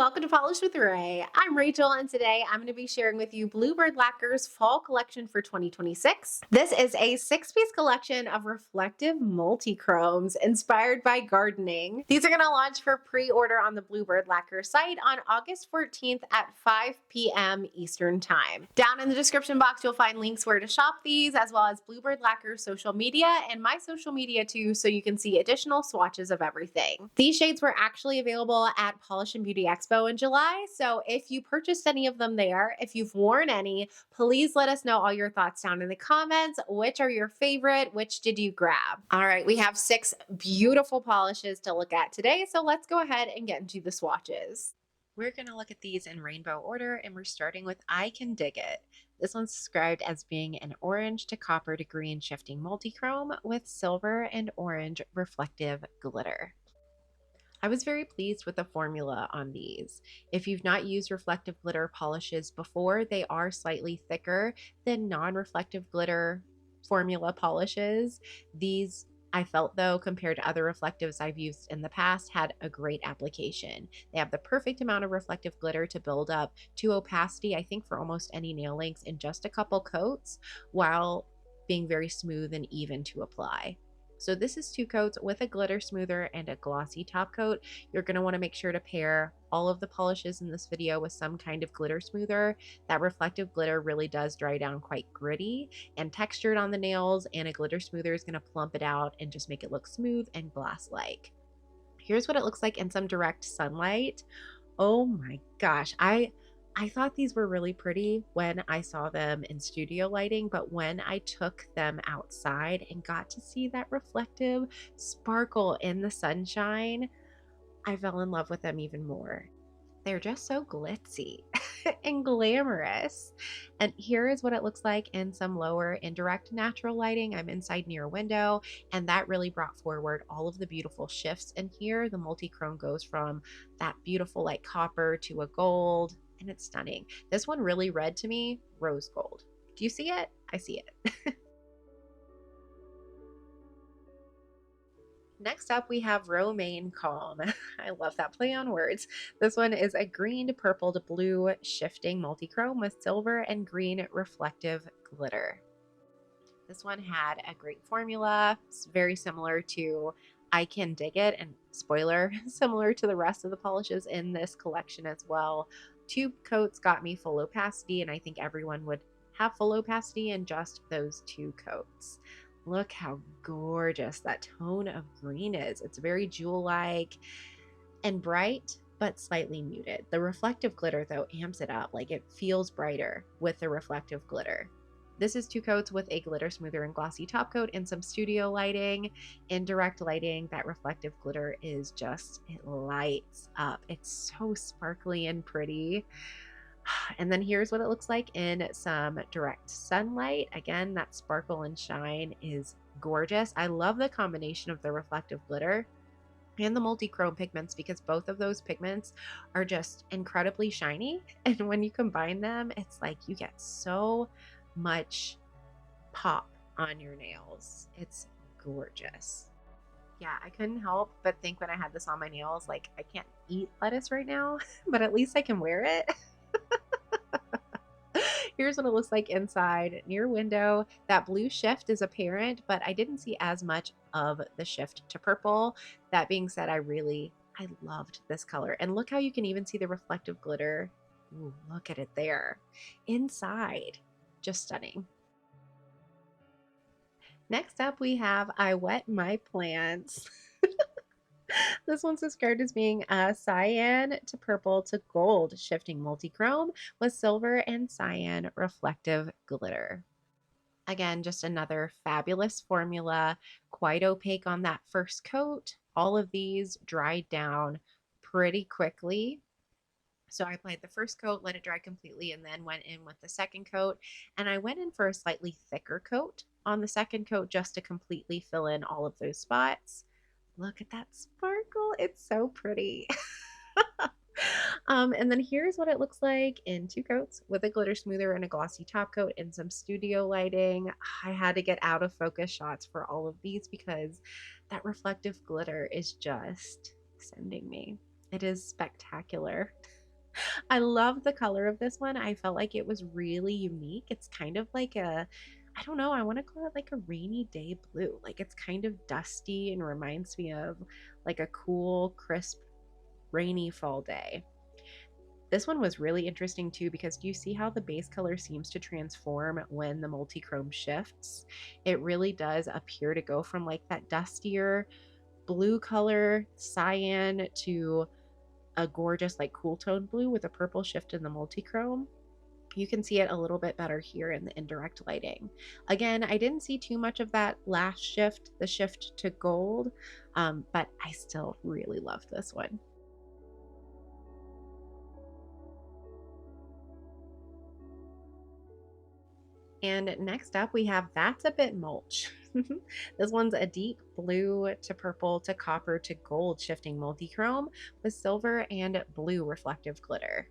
welcome to Polish with Ray. I'm Rachel, and today I'm going to be sharing with you Bluebird Lacquer's fall collection for 2026. This is a 6-piece collection of reflective multi-chromes inspired by gardening. These are going to launch for pre-order on the Bluebird Lacquer site on August 14th at 5 p.m. Eastern Time. Down in the description box, you'll find links where to shop these, as well as Bluebird Lacquer's social media and my social media too, so you can see additional swatches of everything. These shades were actually available at Polish and Beauty Expo in July, so if you purchased any of them there, if you've worn any, please let us know all your thoughts down in the comments. Which are your favorite? Which did you grab? All right, we have 6 beautiful polishes to look at today, so let's go ahead and get into the swatches. We're going to look at these in rainbow order, and we're starting with I Can Dig It. This one's described as being an orange to copper to green shifting multi-chrome with silver and orange reflective glitter. I was very pleased with the formula on these. If you've not used reflective glitter polishes before, they are slightly thicker than non-reflective glitter formula polishes. These, I felt though, compared to other reflectives I've used in the past, had a great application. They have the perfect amount of reflective glitter to build up to opacity, I think, for almost any nail lengths in just a couple coats, while being very smooth and even to apply. So this is 2 coats with a glitter smoother and a glossy top coat. You're going to want to make sure to pair all of the polishes in this video with some kind of glitter smoother. That reflective glitter really does dry down quite gritty and textured on the nails, and a glitter smoother is going to plump it out and just make it look smooth and glass-like. Here's what it looks like in some direct sunlight. Oh my gosh, I thought these were really pretty when I saw them in studio lighting, but when I took them outside and got to see that reflective sparkle in the sunshine, I fell in love with them even more. They're just so glitzy and glamorous. And here is what it looks like in some lower indirect natural lighting. I'm inside near a window, and that really brought forward all of the beautiful shifts. And here the multi-chrome goes from that beautiful like copper to a gold, and it's stunning. This one really read to me rose gold. Do you see it? I see it. Next up, we have Romaine Calm. I love that play on words. This one is a green to purple to blue shifting multi-chrome with silver and green reflective glitter. This one had a great formula. It's very similar to I Can Dig It, and spoiler, similar to the rest of the polishes in this collection as well. 2 coats got me full opacity, and I think everyone would have full opacity in just those 2 coats. Look how gorgeous that tone of green is. It's very jewel-like and bright, but slightly muted. The reflective glitter, though, amps it up. Like, it feels brighter with the reflective glitter. This is 2 coats with a glitter smoother and glossy top coat and some studio lighting. In direct lighting, that reflective glitter is just, it lights up. It's so sparkly and pretty. And then here's what it looks like in some direct sunlight. Again, that sparkle and shine is gorgeous. I love the combination of the reflective glitter and the multi-chrome pigments, because both of those pigments are just incredibly shiny. And when you combine them, it's like you get so much pop on your nails. It's gorgeous. Yeah, I couldn't help but think when I had this on my nails, like, I can't eat lettuce right now, but at least I can wear it. Here's what it looks like inside near window. That blue shift is apparent, but I didn't see as much of the shift to purple. That being said, I loved this color. And look how you can even see the reflective glitter. Ooh, look at it there. Inside, just stunning. Next up, we have I Wet My Plants. This one's described as being a cyan to purple to gold shifting multi-chrome with silver and cyan reflective glitter. Again, just another fabulous formula, quite opaque on that first coat. All of these dried down pretty quickly. So I applied the first coat, let it dry completely, and then went in with the second coat. And I went in for a slightly thicker coat on the second coat just to completely fill in all of those spots. Look at that sparkle. It's so pretty. And then here's what it looks like in 2 coats with a glitter smoother and a glossy top coat and some studio lighting. I had to get out of focus shots for all of these because that reflective glitter is just sending me. It is spectacular. I love the color of this one. I felt like it was really unique. It's kind of like a, I don't know, I want to call it like a rainy day blue. Like it's kind of dusty and reminds me of like a cool, crisp, rainy fall day. This one was really interesting too because do you see how the base color seems to transform when the multi-chrome shifts? It really does appear to go from like that dustier blue color, cyan, to a gorgeous like cool tone blue with a purple shift in the multi-chrome. You can see it a little bit better here in the indirect lighting. Again, I didn't see too much of that last shift, the shift to gold, but I still really love this one. And next up, we have That's a Bit Mulch. This one's a deep blue to purple to copper to gold shifting multi-chrome with silver and blue reflective glitter.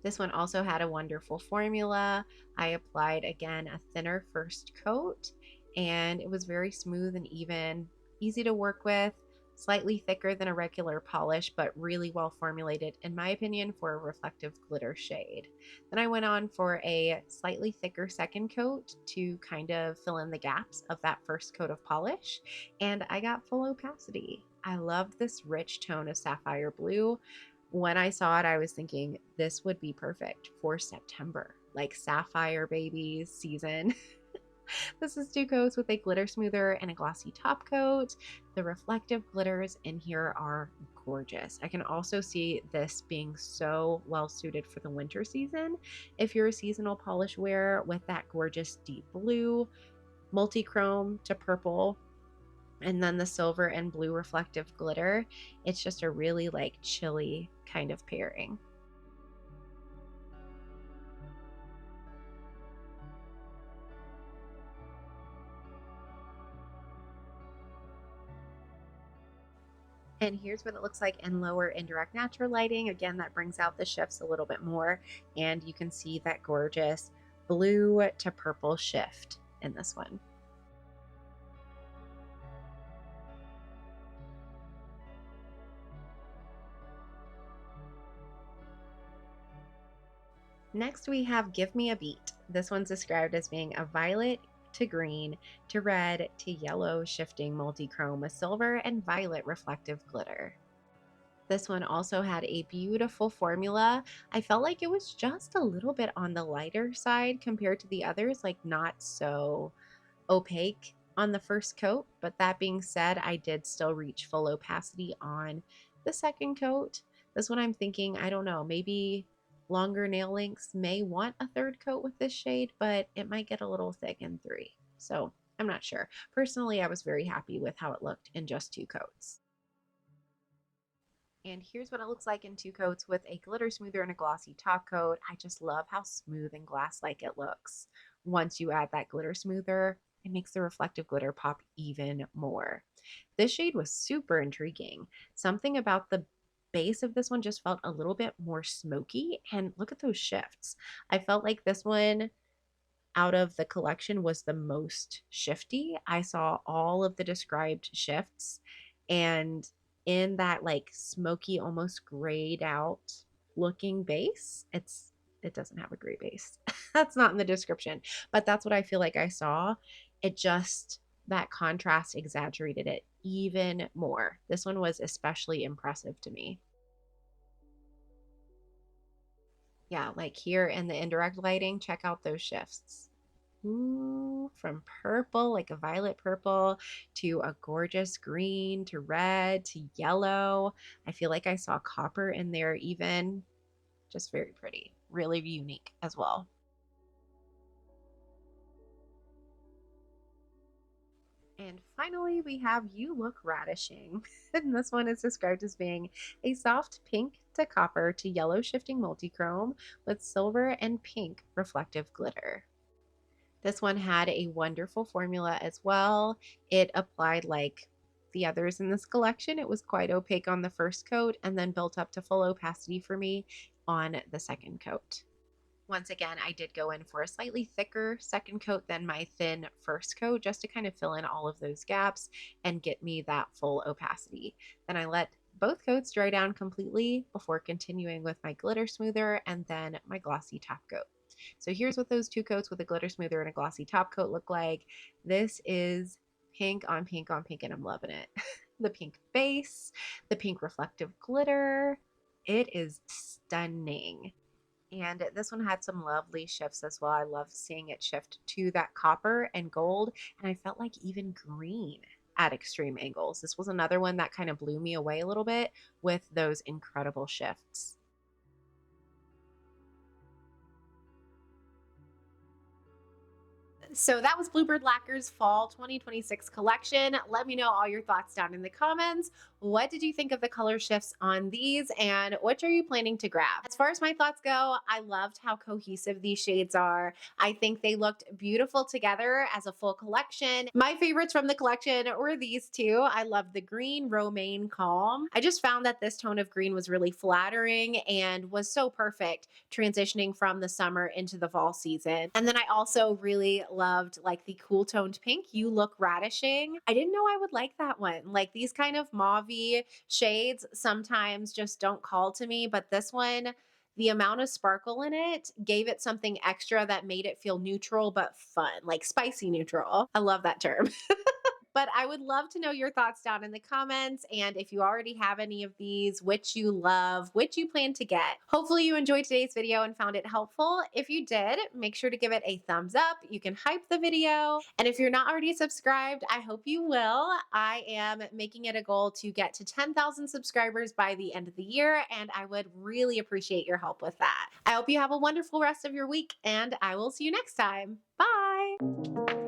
This one also had a wonderful formula. I applied again a thinner first coat and it was very smooth and even, easy to work with, slightly thicker than a regular polish, but really well formulated, in my opinion, for a reflective glitter shade. Then I went on for a slightly thicker second coat to kind of fill in the gaps of that first coat of polish, and I got full opacity. I love this rich tone of sapphire blue. When I saw it, I was thinking this would be perfect for September, like sapphire babies season. This is two coats with a glitter smoother and a glossy top coat. The reflective glitters in here are gorgeous. I can also see this being so well suited for the winter season. If you're a seasonal polish wearer with that gorgeous deep blue, multi-chrome to purple, and then the silver and blue reflective glitter, it's just a really like chilly kind of pairing. And here's what it looks like in lower indirect natural lighting. Again, that brings out the shifts a little bit more, and you can see that gorgeous blue to purple shift in this one. Next, we have Give Me a Beat. This one's described as being a violet to green to red to yellow shifting multi-chrome with silver and violet reflective glitter. This one also had a beautiful formula. I felt like it was just a little bit on the lighter side compared to the others, like not so opaque on the first coat. But that being said, I did still reach full opacity on the second coat. This one I'm thinking, I don't know, maybe longer nail lengths may want a third coat with this shade, but it might get a little thick in 3. So I'm not sure. Personally, I was very happy with how it looked in just 2 coats. And here's what it looks like in 2 coats with a glitter smoother and a glossy top coat. I just love how smooth and glass-like it looks. Once you add that glitter smoother, it makes the reflective glitter pop even more. This shade was super intriguing. Something about the base of this one just felt a little bit more smoky, and look at those shifts. I felt like this one out of the collection was the most shifty. I saw all of the described shifts, and in that like smoky, almost grayed out looking base, it doesn't have a gray base. That's not in the description, but that's what I feel like I saw. It just, that contrast exaggerated it even more. This one was especially impressive to me. Yeah, like here in the indirect lighting, check out those shifts. Ooh, from purple, like a violet purple, to a gorgeous green, to red, to yellow. I feel like I saw copper in there even. Just very pretty, really unique as well. And finally, we have You Look Radishing. And this one is described as being a soft pink to copper to yellow shifting multi-chrome with silver and pink reflective glitter. This one had a wonderful formula as well. It applied like the others in this collection. It was quite opaque on the first coat and then built up to full opacity for me on the second coat. Once again, I did go in for a slightly thicker second coat than my thin first coat just to kind of fill in all of those gaps and get me that full opacity. Then I let both coats dry down completely before continuing with my glitter smoother and then my glossy top coat. So here's what those two coats with a glitter smoother and a glossy top coat look like. This is pink on pink on pink, and I'm loving it. The pink base, the pink reflective glitter. It is stunning. And this one had some lovely shifts as well. I love seeing it shift to that copper and gold, and I felt like even green at extreme angles. This was another one that kind of blew me away a little bit with those incredible shifts. So that was Bluebird Lacquer's Fall 2026 collection. Let me know all your thoughts down in the comments. What did you think of the color shifts on these, and which are you planning to grab? As far as my thoughts go, I loved how cohesive these shades are. I think they looked beautiful together as a full collection. My favorites from the collection were these two. I love the green Romaine Calm. I just found that this tone of green was really flattering and was so perfect transitioning from the summer into the fall season. And then I also really loved like the cool toned pink, You Look Radishing. I didn't know I would like that one. Like these kind of mauve shades sometimes just don't call to me, but this one, the amount of sparkle in it gave it something extra that made it feel neutral but fun, like spicy neutral. I love that term. But I would love to know your thoughts down in the comments. And if you already have any of these, which you love, which you plan to get. Hopefully you enjoyed today's video and found it helpful. If you did, make sure to give it a thumbs up. You can hype the video. And if you're not already subscribed, I hope you will. I am making it a goal to get to 10,000 subscribers by the end of the year, and I would really appreciate your help with that. I hope you have a wonderful rest of your week, and I will see you next time. Bye.